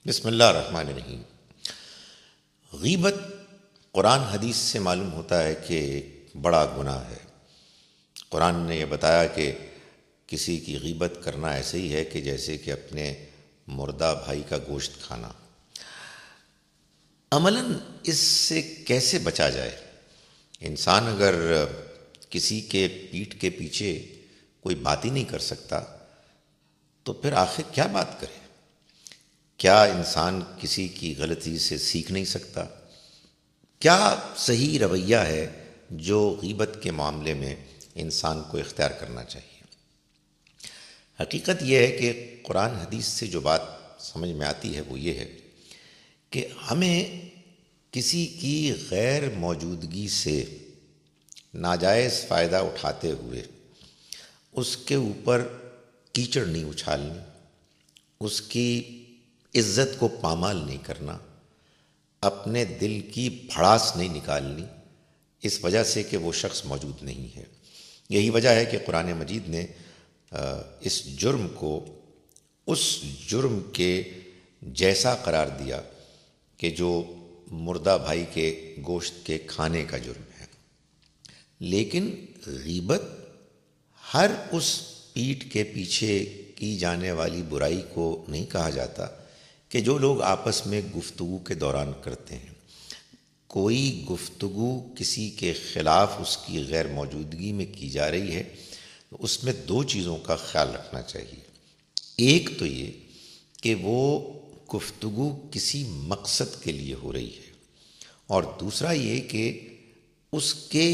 بسم اللہ الرحمن الرحیم۔ غیبت قرآن حدیث سے معلوم ہوتا ہے کہ ایک بڑا گناہ ہے۔ قرآن نے یہ بتایا کہ کسی کی غیبت کرنا ایسے ہی ہے کہ جیسے کہ اپنے مردہ بھائی کا گوشت کھانا۔ عملاً اس سے کیسے بچا جائے؟ انسان اگر کسی کے پیٹھ کے پیچھے کوئی بات ہی نہیں کر سکتا تو پھر آخر کیا بات کرے؟ کیا انسان کسی کی غلطی سے سیکھ نہیں سکتا؟ کیا صحیح رویہ ہے جو غیبت کے معاملے میں انسان کو اختیار کرنا چاہیے؟ حقیقت یہ ہے کہ قرآن حدیث سے جو بات سمجھ میں آتی ہے وہ یہ ہے کہ ہمیں کسی کی غیر موجودگی سے ناجائز فائدہ اٹھاتے ہوئے اس کے اوپر کیچڑ نہیں اچھالنی، اس کی عزت کو پامال نہیں کرنا، اپنے دل کی بھڑاس نہیں نکالنی اس وجہ سے کہ وہ شخص موجود نہیں ہے۔ یہی وجہ ہے کہ قرآن مجید نے اس جرم کو اس جرم کے جیسا قرار دیا کہ جو مردہ بھائی کے گوشت کے کھانے کا جرم ہے۔ لیکن غیبت ہر اس پیٹھ کے پیچھے کی جانے والی برائی کو نہیں کہا جاتا کہ جو لوگ آپس میں گفتگو کے دوران کرتے ہیں۔ کوئی گفتگو کسی کے خلاف اس کی غیر موجودگی میں کی جا رہی ہے تو اس میں دو چیزوں کا خیال رکھنا چاہیے۔ ایک تو یہ کہ وہ گفتگو کسی مقصد کے لیے ہو رہی ہے، اور دوسرا یہ کہ اس کے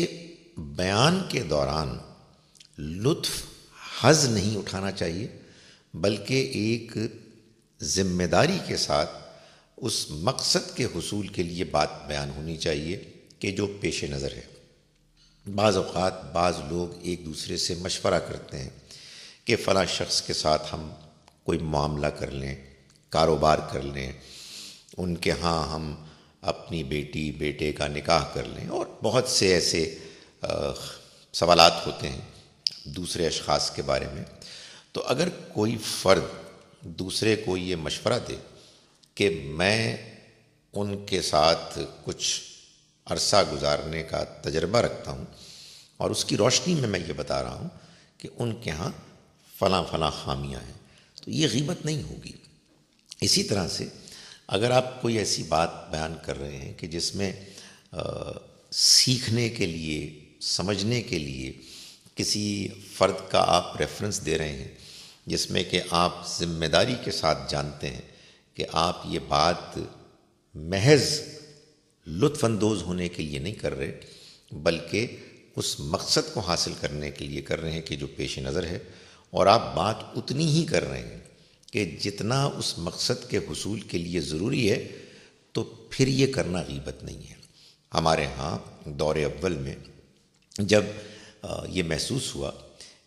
بیان کے دوران لطف حظ نہیں اٹھانا چاہیے، بلکہ ایک ذمہ داری کے ساتھ اس مقصد کے حصول کے لیے بات بیان ہونی چاہیے کہ جو پیش نظر ہے۔ بعض اوقات بعض لوگ ایک دوسرے سے مشورہ کرتے ہیں کہ فلاں شخص کے ساتھ ہم کوئی معاملہ کر لیں، کاروبار کر لیں، ان کے ہاں ہم اپنی بیٹی بیٹے کا نکاح کر لیں، اور بہت سے ایسے سوالات ہوتے ہیں دوسرے اشخاص کے بارے میں۔ تو اگر کوئی فرد دوسرے کو یہ مشورہ دے کہ میں ان کے ساتھ کچھ عرصہ گزارنے کا تجربہ رکھتا ہوں اور اس کی روشنی میں یہ بتا رہا ہوں کہ ان کے ہاں فلاں فلاں خامیاں ہیں، تو یہ غیبت نہیں ہوگی۔ اسی طرح سے اگر آپ کوئی ایسی بات بیان کر رہے ہیں کہ جس میں سیکھنے کے لیے، سمجھنے کے لیے کسی فرد کا آپ ریفرنس دے رہے ہیں، جس میں کہ آپ ذمہ داری کے ساتھ جانتے ہیں کہ آپ یہ بات محض لطف اندوز ہونے کے لیے نہیں کر رہے بلکہ اس مقصد کو حاصل کرنے کے لیے کر رہے ہیں کہ جو پیش نظر ہے، اور آپ بات اتنی ہی کر رہے ہیں کہ جتنا اس مقصد کے حصول کے لیے ضروری ہے، تو پھر یہ کرنا غیبت نہیں ہے۔ ہمارے ہاں دور اول میں جب یہ محسوس ہوا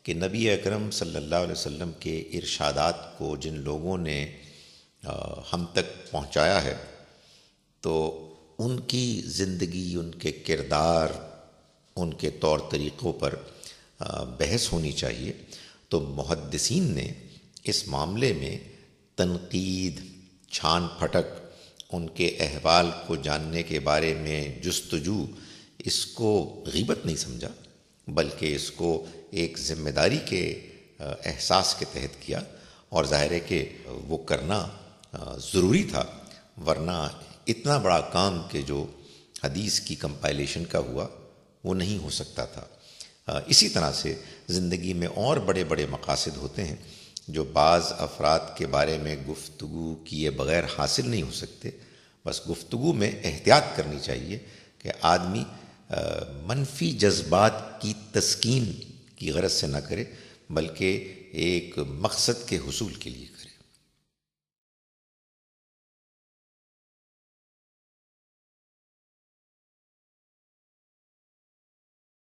کہ نبی اکرم صلی اللہ علیہ وسلم کے ارشادات کو جن لوگوں نے ہم تک پہنچایا ہے تو ان کی زندگی، ان کے کردار، ان کے طور طریقوں پر بحث ہونی چاہیے، تو محدثین نے اس معاملے میں تنقید، چھان پھٹک، ان کے احوال کو جاننے کے بارے میں جستجو، اس کو غیبت نہیں سمجھا بلکہ اس کو ایک ذمہ داری کے احساس کے تحت کیا، اور ظاہر ہے کہ وہ کرنا ضروری تھا، ورنہ اتنا بڑا کام کہ جو حدیث کی کمپائلیشن کا ہوا وہ نہیں ہو سکتا تھا۔ اسی طرح سے زندگی میں اور بڑے بڑے مقاصد ہوتے ہیں جو بعض افراد کے بارے میں گفتگو کیے بغیر حاصل نہیں ہو سکتے۔ بس گفتگو میں احتیاط کرنی چاہیے کہ آدمی منفی جذبات کی تسکین کی غرض سے نہ کرے بلکہ ایک مقصد کے حصول کے لیے کرے۔